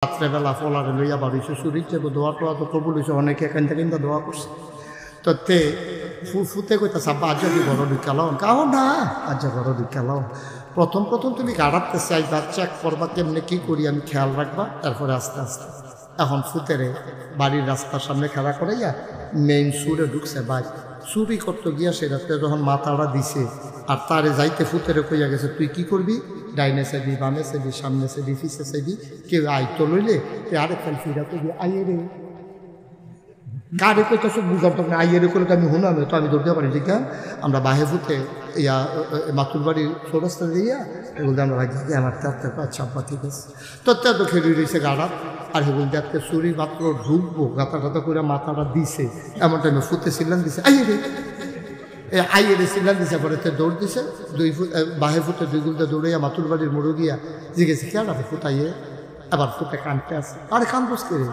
রাত্রেবেলা ফলারে লইয়া বাড়িছে শরীর থেকে দোয়া টোয়া তো কবুল হয়েছে, অনেকে এখান থেকে দোয়া করছে। তো তে ফুতে কইতা সাব্বা আজ যদি ঘর ঢুকালাও কাও না, আজ ঘর ঢুকালাও। প্রথম তুমি গাড়াতে চাইবা, চেক করবা কেমনে কী করি আমি খেয়াল রাখবা, তারপরে আস্তে আস্তে এখন ফুতেরে বাড়ির রাস্তার সামনে খেলা করাইয়া মেইন সুরে ঢুকছে। ভাই চুরি করতে গিয়া সে রাত্রে যখন মাথাটা দিছে আর তারে যাইতে ফুতেরে কইয়া গেছে তুই কি করবি, ডাইনে চাইবি, বামে চাইবি, সামনে চাইবি, পিছে চাইবি, কেউ আইতো লইলে তুই আরেকখান ফিরা কইবি আইয়ে রে কারে কইতে সব বুঝার তখন আইয়ে রে করে তো আমি হুনামে তো আমি ধরতে পারি ঠিক না। আমরা বাহে ফুতে ইয়া মাতুর বাড়ির সৌরাস্তা দিয়া এগুলো আমরা রাখি আমার তার আচ্ছা আব্বা ঠিক আছে। তো খেলি রয়েছে গাড়া আর হেগুল দেখতে চুরি মাত্র ঢুকবো গাতা গাতা করে মাথাটা দিছে, এমন টাইমে ফুতে সিল্লান দিছে আইয়ে রে আইয়ে রে সিল্লান দিছে। পরে দৌড় দিছে, বাহে ফুটে দুই গুলতে দৌড়াইয়া মাতুর বাড়ির মোড়ো গিয়া জিজ্ঞেসে কেন আপনি ফুটাইয়ে, আবার ফুটে কানতে আসে আরে কান বসতে রে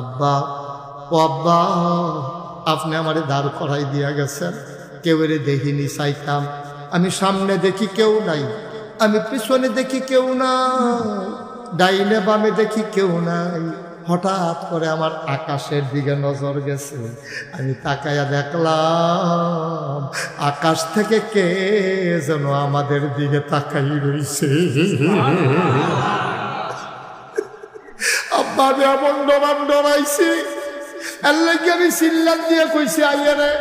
আব্বা, ও আব্বা আপনি আমারে দাঁড় করাই দিয়া গেছেন, কেউ এরে দেখিনি চাইতাম, আমি সামনে দেখি কেউ নাই, আমি পিছনে দেখি কেউ নাই, ডাইনে বামে দেখি কেউ নাই, হঠাৎ করে আমার আকাশের দিকে নজর গেছে, আমি তাকাইয়া দেখলাম আকাশ থেকে কে যেন আমাদের দিকে তাকাই রইছে। আব্বা আমি এমন ডরাইছি, আমি চিল্লান দিয়ে কইছি আইয়া রে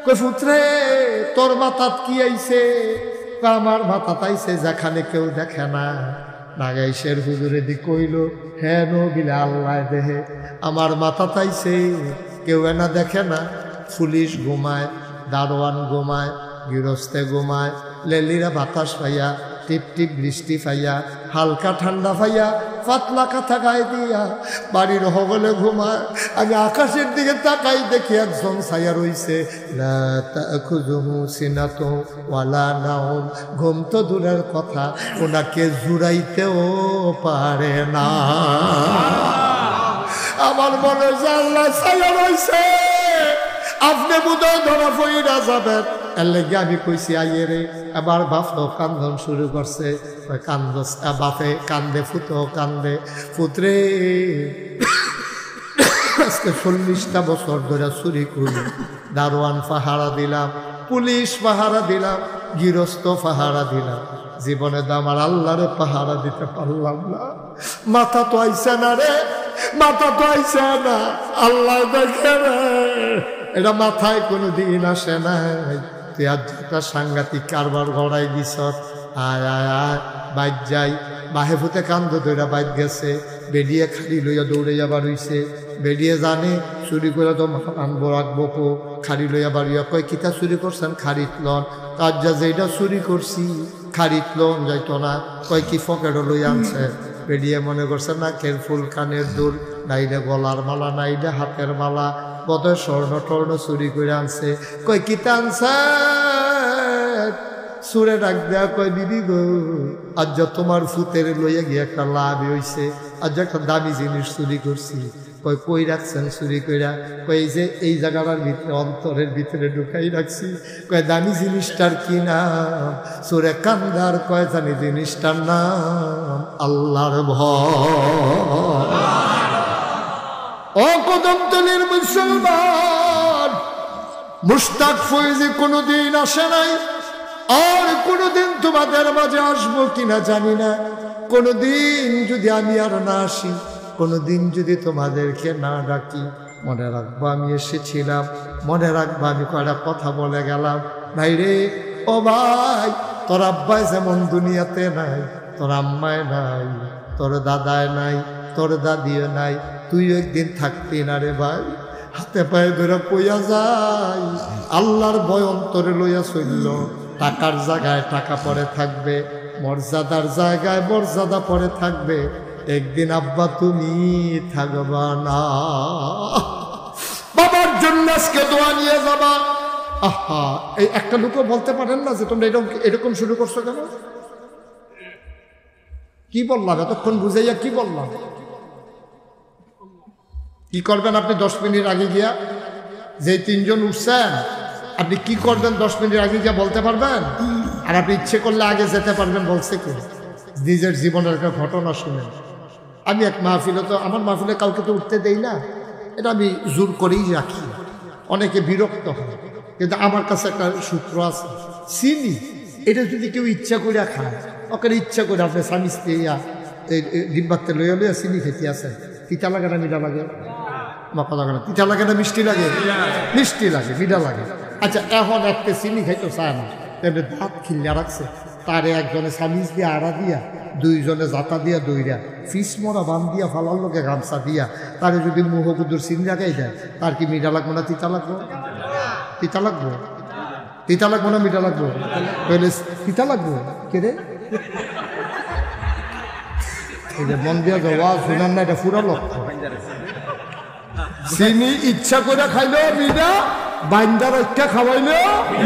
কই ফুতরে তোর মাথাত কি আইছে, আমার মাথাত আইছে যেখানে কেউ দেখে না। নাগাইশের হুজুরে দি কইল হ্যাঁ নবিলে আল্লাহ দেহে আমার মাথাত আইছে, কেউ না দেখে না, পুলিশ ঘুমায়, দারোয়ান ঘুমায়, গৃহস্থে ঘুমায়, লেলিরা বাতাস পাইয়া, টিপ টিপ বৃষ্টি পাইয়া, হালকা ঠান্ডা পাইয়া, পাতলা কাঁথা গায়ে দিয়া বাড়ির হগলে ঘুমায়। আমি আকাশের দিকে তাকাই দেখি একজন ছায়া রইছে, ঘুম তো দূরের কথা ওনাকে জুড়াইতেও পারে না। আমার মনে আল্লাহ ছায়া রইছে, আপনি বোধহয় ধরা পইরা যাবেন। এর লেগে আমি কইছি আইয়ে রে, এবার বাপও কান্দন শুরু করছে, বাপে কান্দে ফুতো কান্দে, পুত্রে আজকে 40টা বছর ধরে চুরি করি, দারোয়ান পাহারা দিলাম, পুলিশ পাহারা দিলাম, গৃহস্থ পাহারা দিলাম, জীবনে তো আমার আল্লাহরে পাহারা দিতে পারলাম না। মাথা তো আইসে না রে, মাথা তো আইসে না, আল্লাহ দেখে রে, এটা মাথায় কোনো দিন আসে না। তুই আজ একটা সাংঘাতিক কারবার গড়াই দিস, আয় আয় আয় বাইক যাই, বাহে ফুতে কান্দ ধরা বাইক গেছে, বেরিয়ে খাড়ি লইয়া দৌড়ে যাবার হইছে, বেরিয়ে জানে চুরি করে তো আনবো রাখবো কো, খাড়ি লইয়া বাড়িয়া কয় কিতা চুরি করছেন, খাড়িত লন, কাজ যা যেটা চুরি করছি খাড়িত লন যাইতো না, কয় কি ফকেটও লই আনছে, বেরিয়ে মনে করছে না কেরফুল কানের দুল, নাইলে গলার মালা, নাইলে হাতের মালা, বোধহয় স্বর্ণ টর্ণ চুরি করে আনছে, কয় কিতা আনছে, সুরে ডাক দেয়া কয় দিদি গো আজ তোমার ফুতের লইয়া গিয়ে একটা লাভ হইছে, আজ একটা দামি জিনিস চুরি করছি। কয় কই রাখছেন চুরি কইরা, কই যে এই জায়গাটার ভিতরে অন্তরের ভিতরে ঢুকাই রাখছি। কয় দামি জিনিসটার কি নাম, সুরে কান্দার কয় জানি জিনিসটার নাম আল্লাহর ভয়। ও কদমতলীর মুসলমান, মুশতাক ফয়েজি কোনোদিন আসে নাই, আর কোনোদিন তোমাদের মাঝে আসবো কিনা জানি না। কোনোদিন যদি আমি আর না আসি, কোনোদিন যদি তোমাদেরকে না ডাকি, মনে রাখবো আমি এসেছিলাম, মনে রাখবো আমি কয়টা কথা বলে গেলাম। ভাই রে ও ভাই, তোর আব্বাই যেমন দুনিয়াতে নাই, তোর আম্মায় নাই, তোর দাদায় নাই, তোর দাদিও নাই, তুই একদিন থাকতি না রে ভাই। হাতে পায়ে ধরে কইয়া যাই, আল্লাহর ভয় অন্তরে লইয়া চলল, টাকার জায়গায় টাকা পরে থাকবে, মর্যাদার জায়গায় মর্যাদা পরে থাকবে, একদিন আব্বা তুমি থাকবা না। বাবার জন্য আজকে দোয়া নিয়ে যাবা। আহা, এই একটা লোকও বলতে পারেন না যে তোমরা এরকম শুরু করছো কেন? কি বললাম এতক্ষণ বুঝাইয়া, কি বললাম? কি করবেন আপনি 10 মিনিট আগে গিয়া, যে 3 জন উঠছেন আপনি কি করবেন 10 মিনিট আগে গিয়া বলতে পারবেন? আর আপনি ইচ্ছে করলে আগে যেতে পারবেন, বলছে কি নিজের জীবনের একটা ঘটনা শুনে আমি এক মাহফিলে তো আমার মাহফিলে কাউকে তো উঠতে দেই না, এটা আমি জোর করেই রাখি। অনেকে বিরক্ত হয়, কিন্তু আমার কাছে একটা সূত্র আছে, চিনি এটা যদি কেউ ইচ্ছা করে খায়, ওকে ইচ্ছা করে আপনি স্বামী স্ত্রী ডিব্বাতে লইয়া লইয়া চিনি খেতে আছে, তিতা লাগে না মিঠা লাগে? মাথা লাগে না, তিতা লাগে না মিষ্টি লাগে? মিষ্টি লাগে, মিঠা লাগে। আচ্ছা, এখন একটা চিনি খাইতো চায় না, তেমনি দাঁত খিল্লা রাখছে, তারে একজনে সামিজ দিয়ে আড়া দিয়া, দুইজনে জাতা দিয়া দইরা ফিস মরা বান দিয়া ফালার লোকে গামছা দিয়া তারে যদি মুহকুদুর চিনি লাগাই দেয়, তার কি মিঠা লাগবো না তিতা লাগবো? তিতা লাগবো? তিতা লাগবো না মিঠা লাগবো? তাহলে তিতা লাগবো কে রে? এই যে মন দিয়া যাওয়া শুনান না, এটা পুরা লক্ষ্য। চিনি ইচ্ছা করে খাইলো মিঠা, বাইন্দার একটা খাওয়াইলো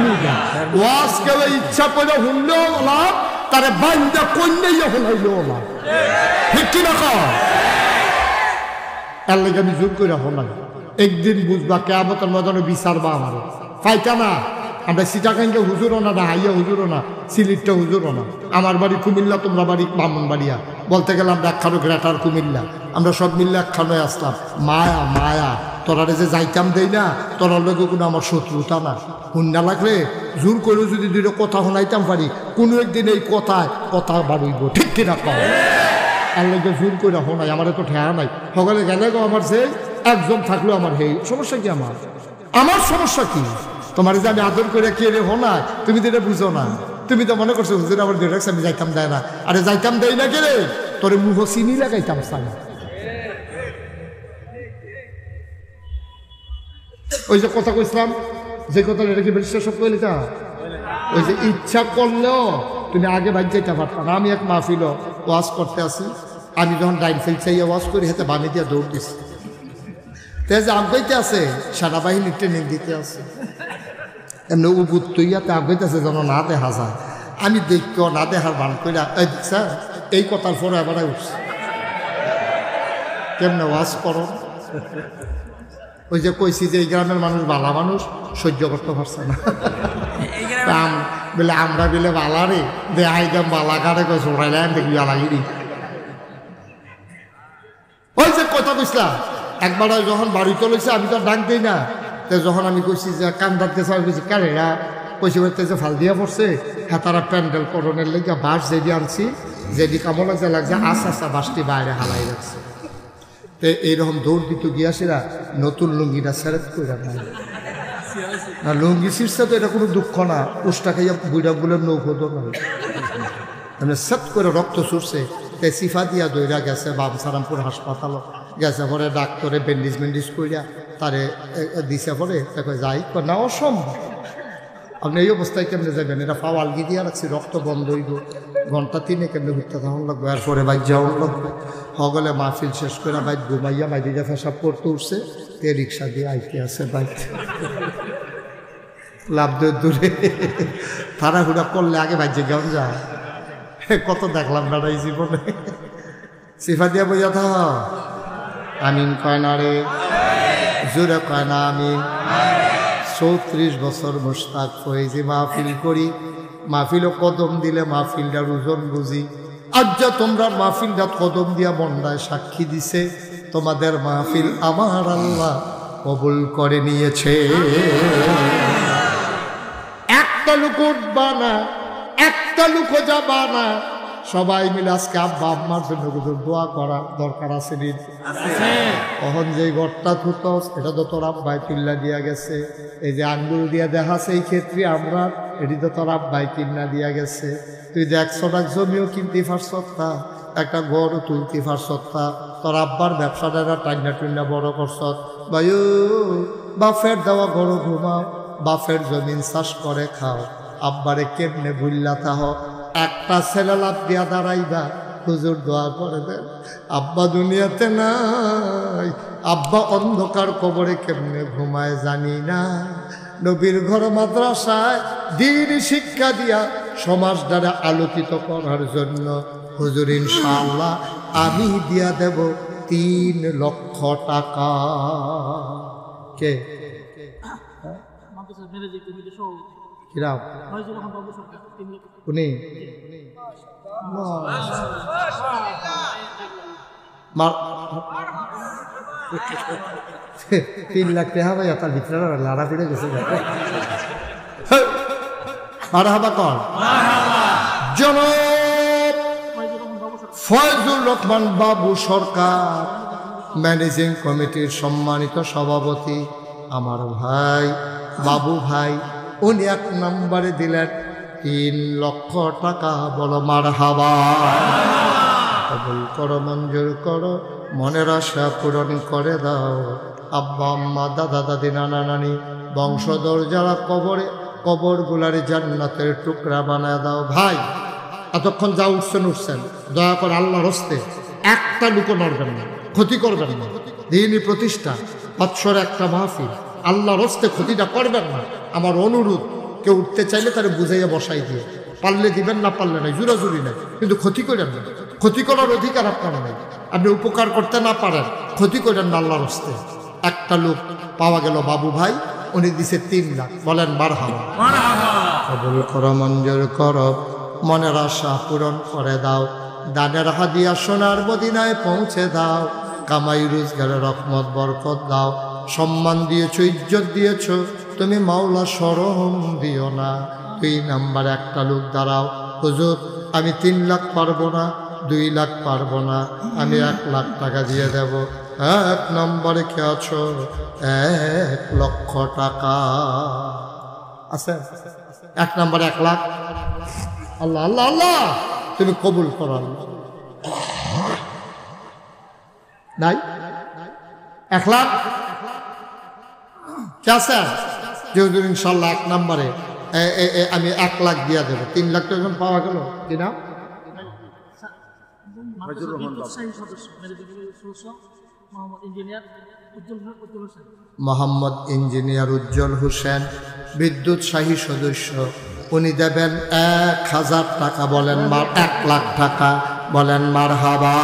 মিঠা। ওয়াজ কেউ ইচ্ছা করে শুনলো লাভ, তারে বাইন্দা কন্যাইয়া হলাইলো লাভ। ঠিক কিনা কও? এর লাগে আমি জোর করে হলাই। একদিন বুঝবা কিয়ামতের ময়দানে বিচারবা আমার ফাইটা না। আমরা সিটাকাইকে হুজুরও না, হাইয়া হুজুরও না, সিলিটটা হুজুরও না। আমার বাড়ি কুমিল্লা, তোমরা বাড়ি ব্রাহ্মণবাড়িয়া। বলতে গেলে আমরা একখানো গ্রেটার কুমিল্লা, আমরা সব মিললে একখানোয় আসলাম। মায়া মায়া তোরারে যে যাইতাম দেই না, তোরার লোক কোনো আমার শত্রুতা না। হুন্না লাগলে জোর করেও যদি দুটো কথা শোনাইতাম পারি, কোনো একদিন এই কথা বাড়ইব। ঠিক কিনা কও? আর লোকে জোর করে শোনাই, আমার তো ঠেয়া নাই। সকালে গেলে গো আমার যে একজন থাকলো আমার হেই সমস্যা কি? আমার সমস্যা কি? তোমার যে আমি আদর করে কে রে হোনা, তুমি তো এটা বুঝো না। তুমি তো মনে করছো হুজুর আমার দিয়ে রাখছে, আমি যাইতাম দেয় না। আরে যাইতাম দেয় না কে রে? তোরে মুহ চিনি লাগাইতাম চাই। ওই যে কথা কইছিলাম, যে কথা এটা কি বিশ্বাস কইলি তা? ওই যে ইচ্ছা করলেও তুমি আগে বাইর যাইতে পারতাম। আমি এক মাহফিল ওয়াজ করতে আসি, আমি যখন ডাইন ফিল চাইয়া ওয়াজ করি, হাতে বানি দিয়ে দৌড় দিছি। তে যে আগাইতে আছে সেনাবাহিনীর ট্রেনিং দিতে আছে, এমনি উবুত তৈয়াতে আগাইতেছে যেন না দেখা যায়। আমি দেখো না দেখার বান কইরা স্যার এই কথার পরে এবার উঠছে কেমনে ওয়াজ করো। ওই যে কইছি যে এই গ্রামের মানুষ বালা মানুষ, সহ্য করতে পারছে না। বলে আমরা বলে বালা রে দে আইদাম বালা কারে কই সরাইলাম দেখবি আলাগিরি। ওই যে কথা কইছিলাম একবার যখন বাড়িতে লইছে, আমি তো ডাক দিই না। তো যখন আমি কইছি যে কান্দার দেশে, আমি কইছি কারেরা কইছি বলতে যে ফাল দিয়া পড়ছে, হ্যাঁ তারা প্যান্ডেল করণের লেগে বাস যেদি আনছি, যেদি কামো লাগছে লাগছে আস্তে বাসটি বাইরে হালাই রাখছে। তো এইরকম দৌড় দিত গিয়াছিরা নতুন লুঙ্গিটা সেরেট করে না, লুঙ্গি ছিঁড়ছে তো এটা কোনো দুঃখ না। উষ্টা খাইয়া বুড়া বুলের নৌকো তো না, মানে সেট করে রক্ত ছুটছে। তাই সিফা দিয়া দইরা গেছে বামসারামপুর হাসপাতাল গেছে, পরে ডাক্তারে ব্যান্ডেজ করিয়া তারে দিছে। পরে তাকে যাই না, অসম্ভব। আপনি এই অবস্থায় কেমনে যাবেন? এটা ফাও আলগি দিয়া রাখছি, রক্ত বন্ধ হইব, ঘন্টা 3 কেমনে ঘুরতে তখন লাগবে। এরপরে বাইক যাওয়ার লাগবে। হগলে মাহফিল শেষ করে বাইক ঘুমাইয়া মাইদিকে ফেসাব করতে উঠছে, তে রিক্সা দিয়ে আইতে আছে বাইক লাভ দূরে। তাড়াহুড়া করলে আগে বাইজে কেমন যায়, কত দেখলাম না এই জীবনে। সিফা দিয়া বইয়া থা আমিন কয় না রে, জোরে কয় না আমিন। 34 বছর মুশতাক ফয়েজি মাহফিল করি, মাহফিলও কদম দিলে মাহফিলটার ওজন বুঝি। আজ তোমরা মাহফিলটা কদম দিয়া মন্ডায় সাক্ষী দিছে, তোমাদের মাহফিল আমার আল্লাহ কবুল করে নিয়েছে। একটা লোক উঠবা না, একটা লোক যাবা না, সবাই মিলে আজকে আব্বা আম্মার জন্য দোয়া করা দরকার আছে। তখন যে ঘরটা থুতস এটা তো তোর আব্বাই কিল্লা দিয়া গেছে। এই যে আঙ্গুল দিয়া দেখাছে এই ক্ষেত্রে আমরা, এটি তো তোর আব্বাই কিল্লা দিয়া গেছে। তুই 100 লাখ জমিও কিনতে পারছত না, একটা ঘরও তুলতে পারছত না, তোর আব্বার ব্যবসাটা টাইনা টুইনা বড় করছত। ভাইও বাফের দেওয়া ঘরও ঘুমাও, বাফের জমিন চাষ করে খাও, আব্বারে কেমনে ভুল্লা তাহ। একটা ছেলে লাভ দিয়া দাঁড়াইবা, হুজুর দোয়া করে দেন আব্বা দুনিয়াতে নাই, আব্বা অন্ধকার কবরে কেমনে ঘুমায় জানি না। নবীর ঘর মাদ্রাসায় দিন শিক্ষা দিয়া সমাজ দ্বারা আলোকিত করার জন্য হুজুর ইনশাআল্লাহ আমি দিয়া দেব 3 লক্ষ টাকা। কে কিরাম উনি 3 লাখ টাকা ভাই তার ভিতরে লাড়া ফিরে গেছে মারহাবা কর জনাব ফয়জুর রহমান বাবু সরকার ম্যানেজিং কমিটির সম্মানিত সভাপতি আমার ভাই বাবু ভাই উনি 1 নম্বরে দিলেন 3 লক্ষ টাকা। বলো মারহাবা। কবুল করো, মঞ্জুর করো, মনের আশা পূরণ করে দাও। আব্বা আম্মা দাদা দাদি নানা নানি বংশধর যারা কবরগুলার জান্নাতের টুকরা বানায় দাও। ভাই এতক্ষণ যা উঠছেন দয়া করে আল্লাহর হস্তে একটা লুকো নড়বেন না, ক্ষতি করবেন না। দিনই প্রতিষ্ঠা বৎসরে একটা মাহফিল, আল্লাহর হস্তে ক্ষতিটা করবেন না। আমার অনুরোধ, কেউ উঠতে চাইলে তারা বুঝাইয়া বসাই দিয়ে, পারলে দিবেন না পারলে নাই, জুরাজুরি নাই, কিন্তু ক্ষতি করেন না। ক্ষতি করার অধিকার আপনার নাই। আপনি উপকার করতে না পারেন, ক্ষতি করেন না আল্লাহর হস্তে। একটা লোক পাওয়া গেল বাবু ভাই, উনি দিছে 3 লাখ। বলেন মারহাবা। কবুল করো, মঞ্জুর করো, মনের আশা পূরণ করে দাও। দানের হাদিয়া সোনার মদিনায় পৌঁছে দাও। কামাই রোজগারে রহমত বরকত দাও। সম্মান দিয়েছো, ইজ্জত দিয়েছো, তুমি মাওলা শরম দিও না। 2 নাম্বার একটা লোক দাঁড়াও, হুজুর আমি 3 লাখ পারবো না, 2 লাখ পারবো না, আমি 1 লাখ টাকা দিয়ে দেব। 1 নম্বরে কে আছো? 1 লক্ষ টাকা আছে। 1 নম্বরে 1 লাখ। আল্লাহ আল্লাহ আল্লাহ, তুমি কবুল করো। নাই 1 লাখ কে আছে? যেহেতু ইনশাল্লাহ 1 নম্বরে আমি 1 লাখ দিয়ে দেবো। 3 লাখ টাকা যখন পাওয়া গেল, কি নাম? মোহাম্মদ ইঞ্জিনিয়ার উজ্জ্বল হোসেন, বিদ্যুৎ শাহী সদস্য। উনি দেবেন 1000 টাকা। বলেন 1 লাখ টাকা। বলেন মারহাবা।